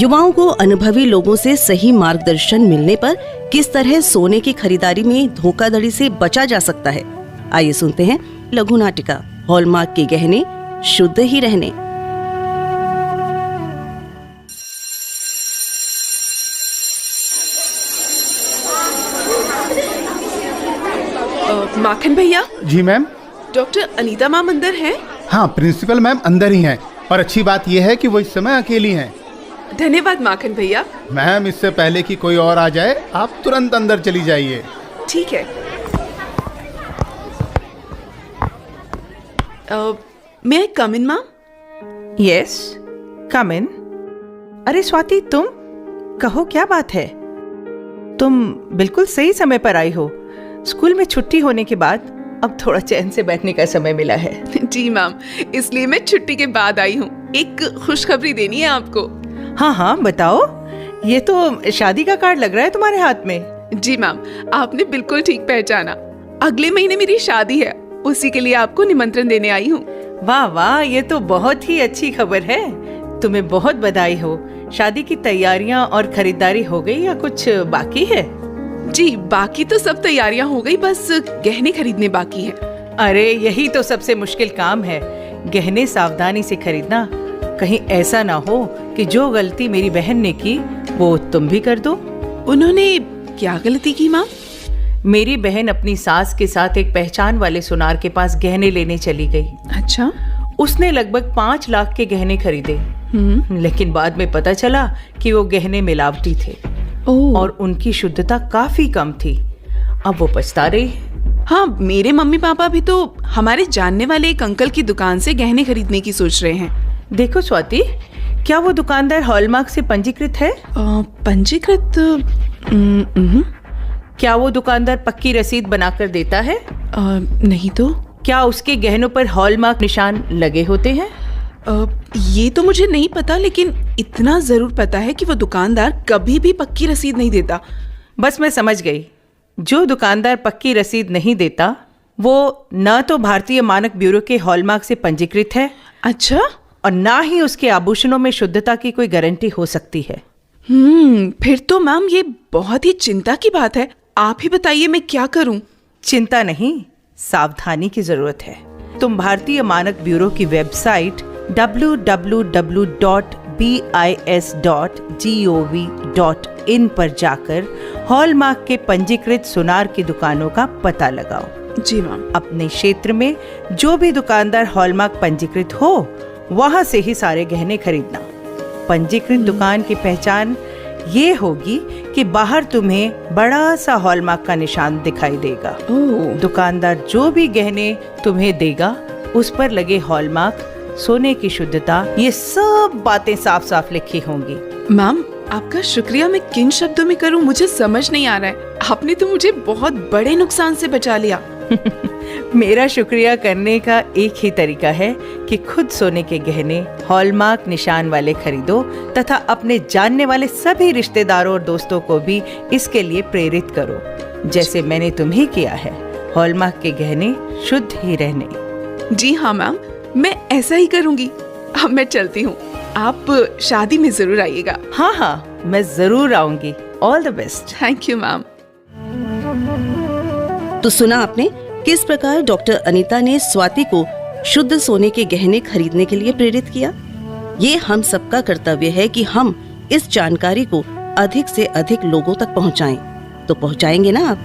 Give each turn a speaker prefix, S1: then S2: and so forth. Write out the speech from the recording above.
S1: युवाओं को अनुभवी लोगों से सही मार्गदर्शन मिलने पर किस तरह सोने की खरीदारी में धोखाधड़ी से बचा जा सकता है, आइए सुनते हैं लघु नाटिका हॉलमार्क के गहने शुद्ध ही रहने।
S2: माखन भैया।
S3: जी मैम।
S2: डॉक्टर अनीता मैम अंदर हैं?
S3: हाँ, प्रिंसिपल मैम अंदर ही हैं, और अच्छी बात यह है कि वो इस समय अकेली हैं।
S2: धन्यवाद माखन भैया। मैम,
S3: इससे पहले कि कोई और आ जाए आप तुरंत अंदर चली जाइए।
S2: ठीक है। मे आई कम इन मैम?
S4: यस, कम इन। अरे स्वाति, तुम कहो, क्या बात है? तुम बिल्कुल सही समय पर आई हो। स्कूल में छुट्टी होने के बाद अब थोड़ा चैन से बैठने का समय मिला है।
S2: जी मैम, इसलिए मैं छुट्टी के बाद आई हूँ। एक खुशखबरी देनी है आपको।
S4: हाँ हाँ बताओ। ये तो शादी का कार्ड लग रहा है तुम्हारे हाथ में।
S2: जी मैम, आपने बिल्कुल ठीक पहचाना। अगले महीने मेरी शादी है, उसी के लिए आपको निमंत्रण देने आई हूँ।
S4: वाह वाह, ये तो बहुत ही अच्छी खबर है। तुम्हें बहुत बधाई हो। शादी की तैयारियां और खरीदारी हो गई या कुछ बाकी है?
S2: जी, बाकी तो सब तैयारियां हो गई, बस गहने खरीदने बाकी है।
S4: अरे यही तो सबसे मुश्किल काम है, गहने सावधानी से खरीदना। कहीं ऐसा ना हो कि जो गलती मेरी बहन ने की वो तुम भी कर दो।
S2: उन्होंने क्या गलती की माँ?
S4: मेरी बहन अपनी सास के साथ एक पहचान वाले सुनार के पास गहने लेने चली गई।
S2: अच्छा।
S4: उसने लगभग 5 लाख के गहने खरीदे, लेकिन बाद में पता चला कि वो गहने मिलावटी थे और उनकी शुद्धता काफी कम थी। अब वो पछता रही।
S2: हाँ, मेरे मम्मी पापा भी तो हमारे जानने वाले एक अंकल की दुकान से गहने खरीदने की सोच रहे हैं।
S4: देखो स्वाति, क्या वो दुकानदार हॉलमार्क से पंजीकृत है?
S2: पंजीकृत?
S4: क्या वो दुकानदार पक्की रसीद बनाकर देता है?
S2: नहीं तो।
S4: क्या उसके गहनों पर हॉलमार्क निशान लगे होते हैं?
S2: ये तो मुझे नहीं पता, लेकिन इतना जरूर पता है कि वो दुकानदार कभी भी पक्की रसीद नहीं देता।
S4: बस मैं समझ गई। जो दुकानदार पक्की रसीद नहीं देता वो न तो भारतीय मानक ब्यूरो के हॉलमार्क से पंजीकृत है।
S2: अच्छा।
S4: और ना ही उसके आभूषणों में शुद्धता की कोई गारंटी हो सकती है।
S2: फिर तो मैम ये बहुत ही चिंता की बात है। आप ही बताइए मैं क्या करूं?
S4: चिंता नहीं, सावधानी की जरूरत है। तुम भारतीय मानक ब्यूरो की वेबसाइट www.bis.gov.in पर जाकर हॉलमार्क के पंजीकृत सुनार की दुकानों का पता लगाओ।
S2: जी मैम।
S4: अपने क्षेत्र में जो भी दुकानदार हॉलमार्क पंजीकृत हो वहां से ही सारे गहने खरीदना। पंजीकृत दुकान की पहचान ये होगी कि बाहर तुम्हें बड़ा सा हॉलमार्क का निशान दिखाई देगा। दुकानदार जो भी गहने तुम्हें देगा उस पर लगे हॉलमार्क, सोने की शुद्धता, ये सब बातें साफ साफ लिखी होंगी।
S2: मैम, आपका शुक्रिया मैं किन शब्दों में करूं, मुझे समझ नहीं आ रहा है। आपने तो मुझे बहुत बड़े नुकसान से बचा लिया।
S4: मेरा शुक्रिया करने का एक ही तरीका है कि खुद सोने के गहने हॉलमार्क निशान वाले खरीदो तथा अपने जानने वाले सभी रिश्तेदारों और दोस्तों को भी इसके लिए प्रेरित करो, जैसे मैंने तुम्हें किया है। हॉलमार्क के गहने शुद्ध ही रहने।
S2: जी हाँ मैम, मैं ऐसा ही करूंगी। अब मैं चलती हूँ, आप शादी में जरूर आइएगा।
S4: हाँ हाँ, मैं जरूर आऊंगी। All the best.
S2: Thank you ma'am.
S1: तो सुना आपने किस प्रकार डॉक्टर अनीता ने स्वाति को शुद्ध सोने के गहने खरीदने के लिए प्रेरित किया। ये हम सबका कर्तव्य है कि हम इस जानकारी को अधिक से अधिक लोगों तक पहुंचाएं। तो पहुंचाएंगे ना आप?